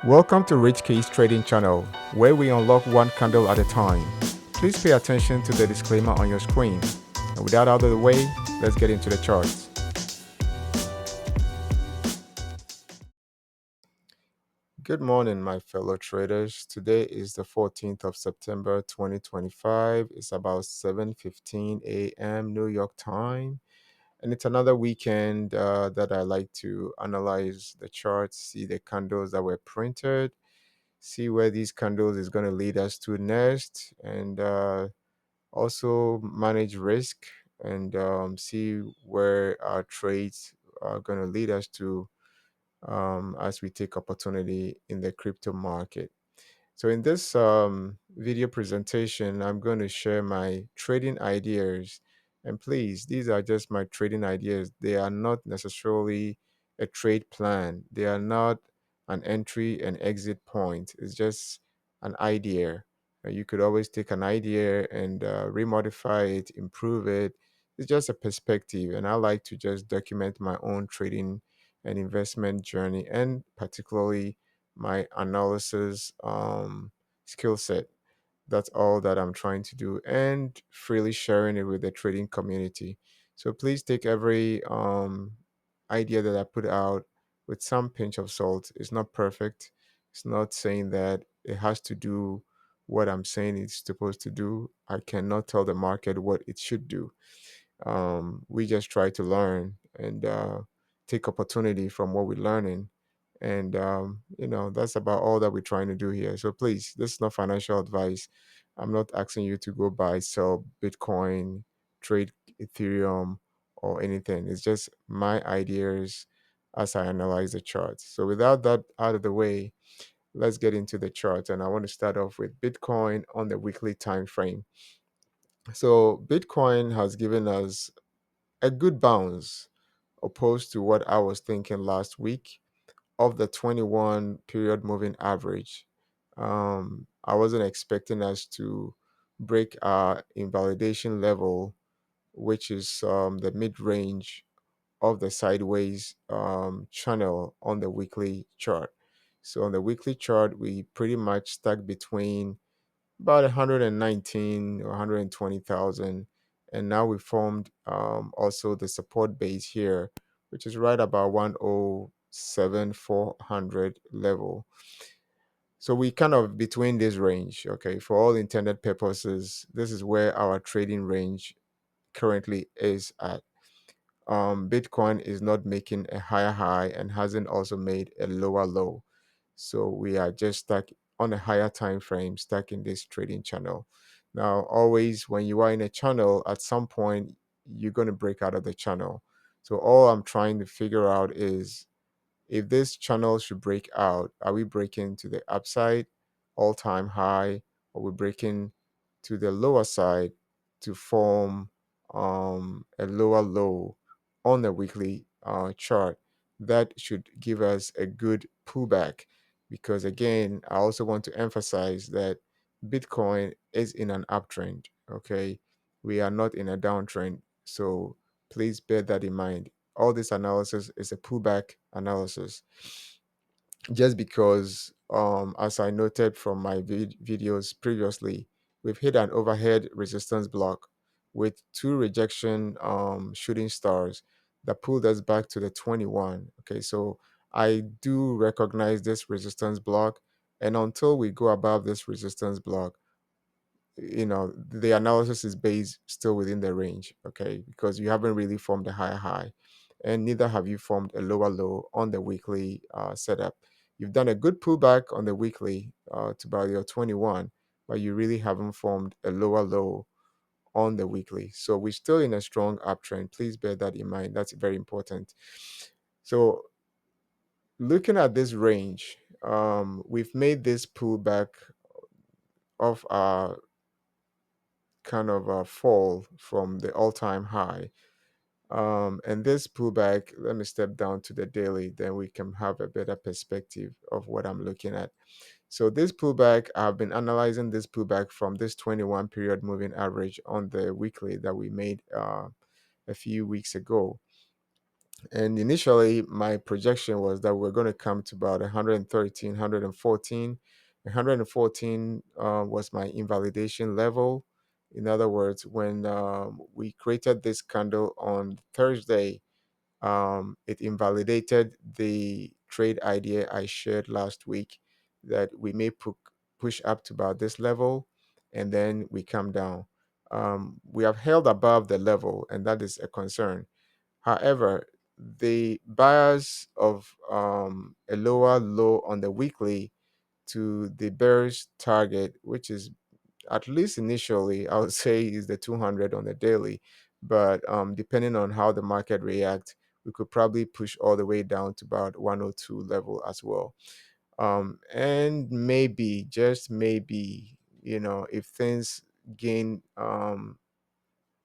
Welcome to Rich Case Trading Channel, where we unlock one candle at a time. Please pay attention to the disclaimer on your screen. And with that out of the way, let's get into the charts. Good morning, my fellow traders. Today is the 14th of September 2025. It's about 7:15 a.m. New York time. And it's another weekend that I like to analyze the charts, see the candles that were printed, see where these candles is going to lead us to next, and also manage risk and see where our trades are going to lead us to as we take opportunity in the crypto market. So in this video presentation, I'm going to share my trading ideas. And please, these are just my trading ideas. They are not necessarily a trade plan. They are not an entry and exit point. It's just an idea. You could always take an idea and remodify it, improve it. It's just a perspective. And I like to just document my own trading and investment journey, and particularly my analysis skill set. That's all that I'm trying to do, and freely sharing it with the trading community. So please take every idea that I put out with some pinch of salt. It's not perfect. It's not saying that it has to do what I'm saying it's supposed to do. I cannot tell the market what it should do. We just try to learn and take opportunity from what we're learning, and that's about all that we're trying to do here. So please, this is not financial advice. I'm not asking you to go buy, sell Bitcoin, trade Ethereum, or anything. It's just my ideas as I analyze the charts. So without that out of the way, let's get into the chart, and I want to start off with Bitcoin on the weekly time frame. So Bitcoin has given us a good bounce opposed to what I was thinking last week of the 21 period moving average. I wasn't expecting us to break our invalidation level, which is the mid range of the sideways channel on the weekly chart. So on the weekly chart, we pretty much stuck between about 119 or 120,000. And now we formed also the support base here, which is right about 107,400 level. So we kind of between this range, okay, for all intended purposes, this is where our trading range currently is at. Bitcoin is not making a higher high and hasn't also made a lower low. So we are just stuck on a higher time frame, stuck in this trading channel. Now, always when you are in a channel, at some point you're going to break out of the channel. So all I'm trying to figure out is if this channel should break out, are we breaking to the upside, all time high, or we breaking to the lower side to form a lower low on the weekly chart? That should give us a good pullback, because again, I also want to emphasize that Bitcoin is in an uptrend. Okay, we are not in a downtrend. So please bear that in mind. All this analysis is a pullback analysis, just because as I noted from my videos previously, we've hit an overhead resistance block with two rejection shooting stars that pulled us back to the 21. Okay, so I do recognize this resistance block, and until we go above this resistance block, the analysis is based still within the range, okay, because you haven't really formed a higher high, and neither have you formed a lower low on the weekly setup. You've done a good pullback on the weekly to about your 21, but you really haven't formed a lower low on the weekly. So we're still in a strong uptrend. Please bear that in mind. That's very important. So looking at this range, we've made this pullback of our kind of a fall from the all-time high. And this pullback, let me step down to the daily, then we can have a better perspective of what I'm looking at. So this pullback, I've been analyzing this pullback from this 21 period moving average on the weekly that we made a few weeks ago. And initially, my projection was that we're going to come to about 113, 114. 114 was my invalidation level. In other words, when we created this candle on Thursday, it invalidated the trade idea I shared last week that we may push up to about this level and then we come down. We have held above the level, and that is a concern. However, the bias of a lower low on the weekly to the bearish target, which is at least initially, I would say is the 200 on the daily. But depending on how the market reacts, we could probably push all the way down to about 102 level as well. And maybe, just maybe, if things gain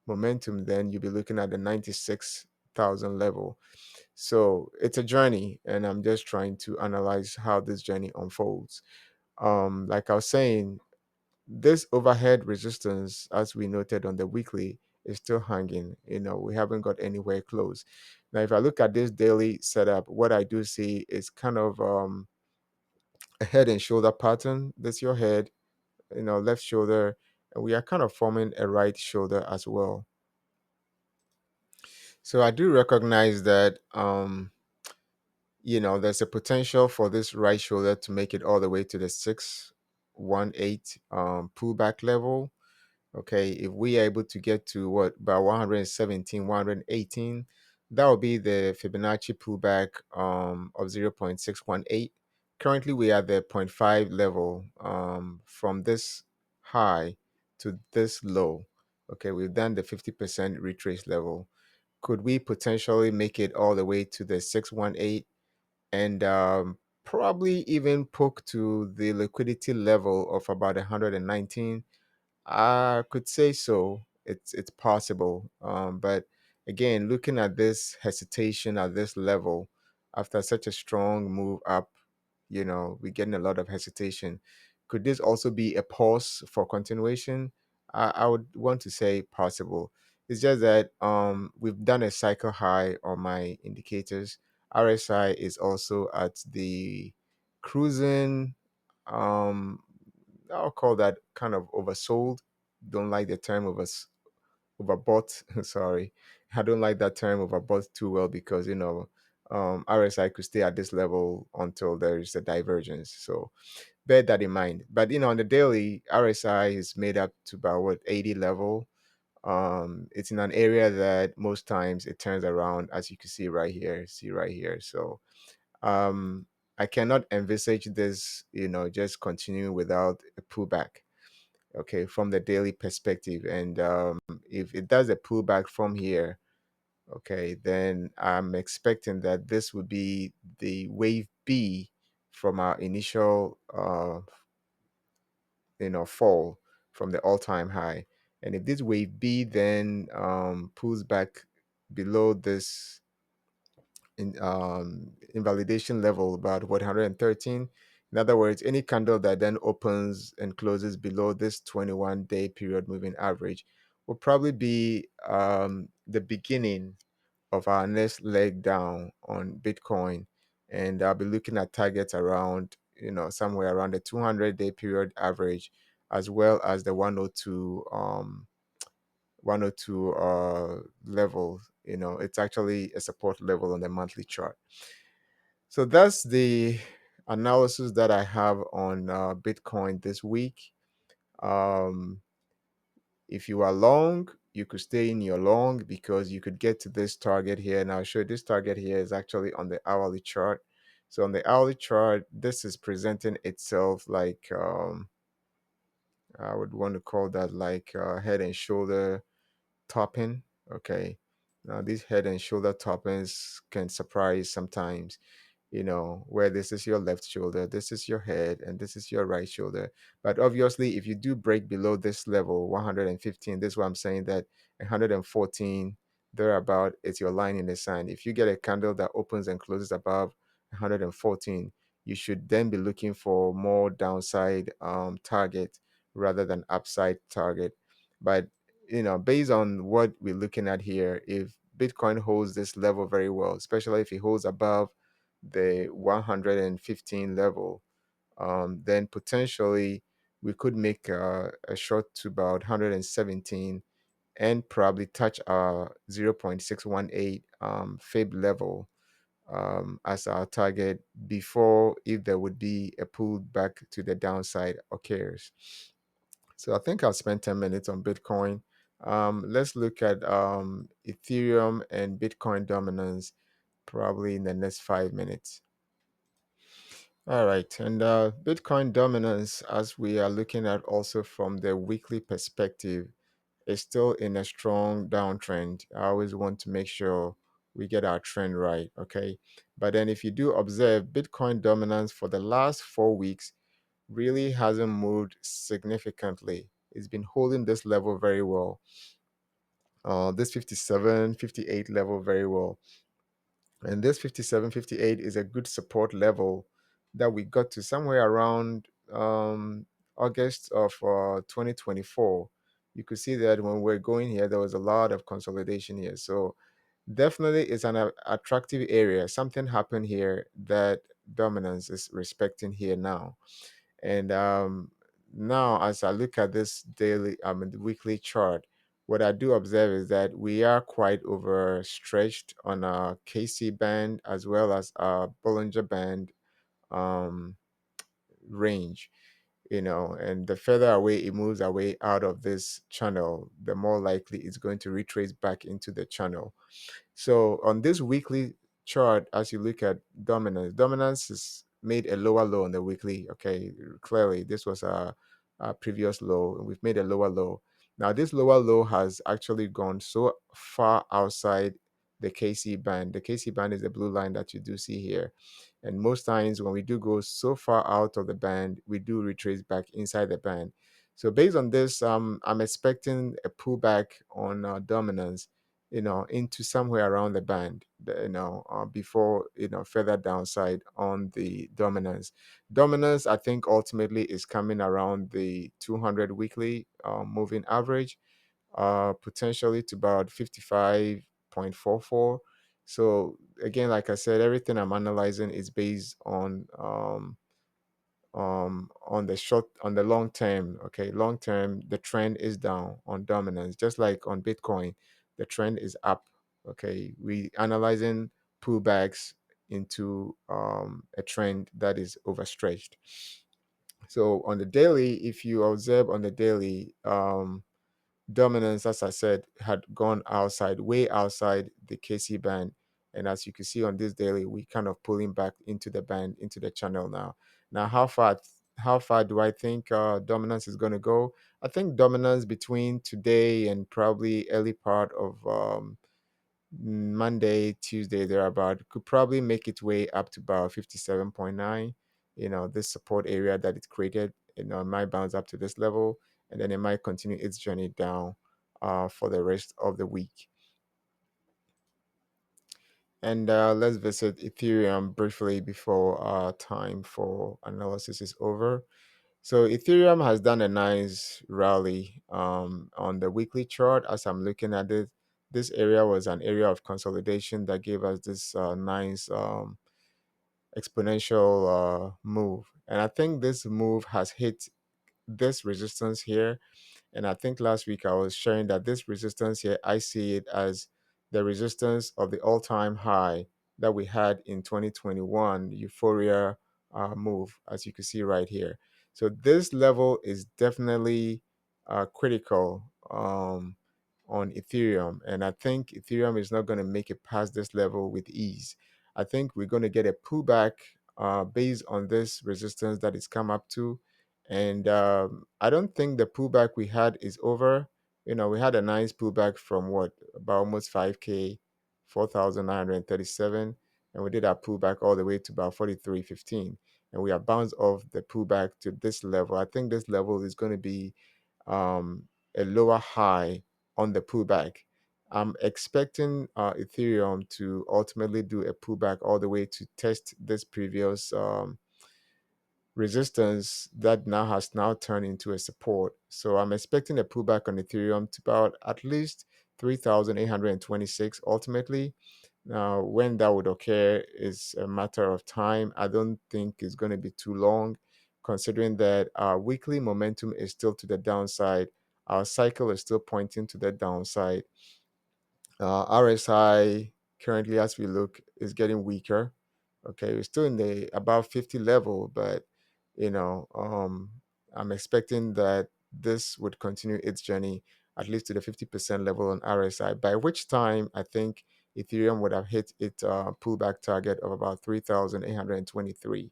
momentum, then you'll be looking at the 96,000 level. So it's a journey, and I'm just trying to analyze how this journey unfolds. Like I was saying, this overhead resistance, as we noted on the weekly, is still hanging. We haven't got anywhere close. Now, if I look at this daily setup, what I do see is kind of a head and shoulder pattern. That's your head, left shoulder, and we are kind of forming a right shoulder as well. So I do recognize that there's a potential for this right shoulder to make it all the way to the 618 pullback level. Okay, if we are able to get to what, about 117, 118, that will be the Fibonacci pullback of 0.618. Currently, we are at the zero point 0.5 level from this high to this low. Okay, we've done the 50% retrace level. Could we potentially make it all the way to the 618 and probably even poke to the liquidity level of about 119? I could say so. It's possible. But again, looking at this hesitation at this level after such a strong move up, we're getting a lot of hesitation. Could this also be a pause for continuation? I would want to say possible. It's just that we've done a cycle high on my indicators. RSI is also at the cruising. I'll call that kind of oversold. Don't like the term overbought. Sorry, I don't like that term overbought too well because RSI could stay at this level until there is a divergence. So bear that in mind. But on the daily, RSI is made up to about what, 80 level. It's in an area that most times it turns around, as you can see right here. See right here. So um, I cannot envisage this, just continuing without a pullback. Okay, from the daily perspective, and if it does a pullback from here, okay, then I'm expecting that this would be the wave B from our initial fall from the all-time high. And if this wave B then pulls back below this invalidation level, about what, 113. In other words, any candle that then opens and closes below this 21-day period moving average will probably be the beginning of our next leg down on Bitcoin. And I'll be looking at targets around, somewhere around the 200-day period average, as well as the 102 level. It's actually a support level on the monthly chart. So that's the analysis that I have on Bitcoin this week. um if you are long, you could stay in your long because you could get to this target here. And I'll show you this target here is actually on the hourly chart. So on the hourly chart, this is presenting itself like I would want to call that like head and shoulder topping. Okay, now these head and shoulder toppings can surprise sometimes, where this is your left shoulder, this is your head, and this is your right shoulder. But obviously, if you do break below this level, 115, this is what I'm saying, that 114, thereabout, it's your line in the sand. If you get a candle that opens and closes above 114, you should then be looking for more downside target rather than upside target. But based on what we're looking at here, if Bitcoin holds this level very well, especially if it holds above the 115 level. Then potentially we could make a short to about 117 and probably touch our 0.618 fib level as our target before, if there would be a pull back to the downside occurs. So I think I'll spend 10 minutes on Bitcoin. Let's look at Ethereum and Bitcoin dominance probably in the next 5 minutes. All right, and Bitcoin dominance, as we are looking at also from the weekly perspective, is still in a strong downtrend. I always want to make sure we get our trend right, okay? But then if you do observe, Bitcoin dominance for the last 4 weeks really hasn't moved significantly. It's been holding this level very well, this 57, 58 level very well. And this 57, 58 is a good support level that we got to somewhere around August of 2024. You could see that when we're going here, there was a lot of consolidation here. So definitely it's an attractive area. Something happened here that dominance is respecting here now. And now, as I look at this daily, the weekly chart, what I do observe is that we are quite overstretched on our KC band as well as our Bollinger Band um, range. And the further away it moves away out of this channel, the more likely it's going to retrace back into the channel. So on this weekly chart, as you look at dominance has made a lower low on the weekly. Okay, clearly this was a previous low, and we've made a lower low. Now this lower low has actually gone so far outside the KC band. The KC band is the blue line that you do see here. And most times when we do go so far out of the band, we do retrace back inside the band. So based on this, I'm expecting a pullback on dominance, into somewhere around the band, before, further downside on the dominance. Dominance, I think, ultimately is coming around the 200 weekly moving average, potentially to about 55.44. So again, like I said, everything I'm analyzing is based on the long term. Okay, long term the trend is down on dominance, just like on Bitcoin the trend is up. Okay, we analyzing pullbacks into a trend that is overstretched. So on the daily, if you observe on the daily, dominance, as I said, had gone outside, way outside the KC band. And as you can see on this daily, we kind of pulling back into the band, into the channel now. Now, how far do I think dominance is going to go? I think dominance between today and probably early part of Monday, Tuesday, thereabout, could probably make its way up to about 57.9. This support area that it created, it might bounce up to this level, and then it might continue its journey down for the rest of the week. And let's visit Ethereum briefly before time for analysis is over. So Ethereum has done a nice rally on the weekly chart. As I'm looking at it, this area was an area of consolidation that gave us this nice exponential move. And I think this move has hit this resistance here. And I think last week I was sharing that this resistance here, I see it as the resistance of the all-time high that we had in 2021 euphoria move, as you can see right here. So this level is definitely critical on Ethereum. And I think Ethereum is not going to make it past this level with ease. I think we're going to get a pullback based on this resistance that it's come up to. And I don't think the pullback we had is over. We had a nice pullback from what, about almost 5K, 4,937. And we did our pullback all the way to about 43.15. And we have bounced off the pullback to this level. I think this level is going to be um, a lower high on the pullback. I'm expecting Ethereum to ultimately do a pullback all the way to test this previous resistance that now has turned into a support. So I'm expecting a pullback on Ethereum to about at least 3,826 ultimately. Now, when that would occur is a matter of time. I don't think it's going to be too long, considering that our weekly momentum is still to the downside. Our cycle is still pointing to the downside. RSI currently, as we look, is getting weaker. Okay, we're still in the above 50 level, but you know, I'm expecting that this would continue its journey at least to the 50% level on RSI, by which time I think Ethereum would have hit its pullback target of about 3,823.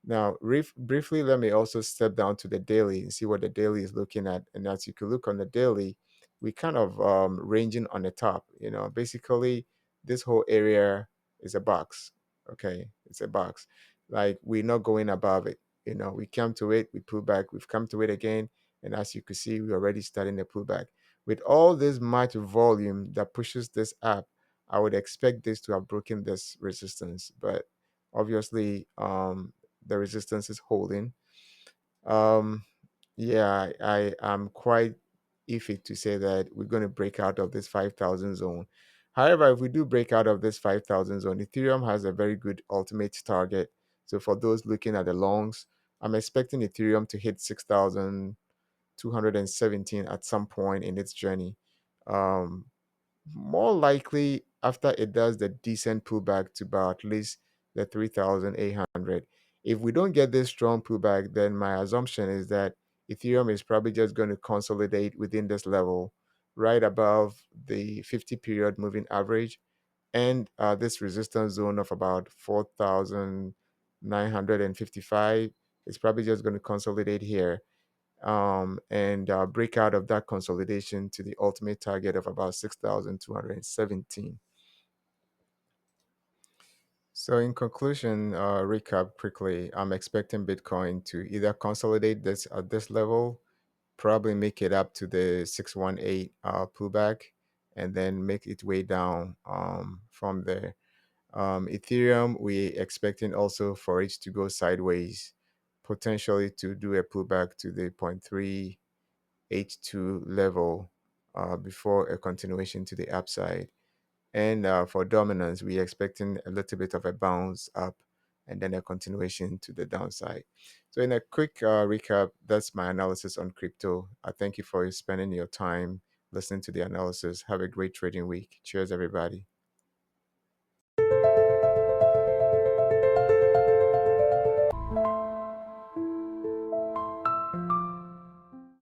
Now, briefly, let me also step down to the daily and see what the daily is looking at. And as you can look on the daily, we kind of ranging on the top. Basically, this whole area is a box. Okay, it's a box. Like we're not going above it. We come to it, we pull back, we've come to it again, and as you can see, we're already starting the pullback. With all this much volume that pushes this up, I would expect this to have broken this resistance, but obviously, the resistance is holding. Um, yeah, I am quite iffy to say that we're going to break out of this 5,000 zone. However, if we do break out of this 5,000 zone, Ethereum has a very good ultimate target. So for those looking at the longs, I'm expecting Ethereum to hit 6,217 at some point in its journey. Um, More likely after it does the decent pullback to about at least the 3,800. If we don't get this strong pullback, then my assumption is that Ethereum is probably just going to consolidate within this level right above the 50 period moving average, and this resistance zone of about 4,955 is probably just going to consolidate here, and break out of that consolidation to the ultimate target of about 6,217. So, in conclusion, recap quickly, I'm expecting Bitcoin to either consolidate this at this level, probably make it up to the 618 pullback, and then make its way down from there. Ethereum, we expecting also for it to go sideways, potentially to do a pullback to the 0.382 level before a continuation to the upside. And for dominance, we're expecting a little bit of a bounce up and then a continuation to the downside. So, in a quick recap, that's my analysis on crypto. I thank you for spending your time listening to the analysis. Have a great trading week. Cheers, everybody.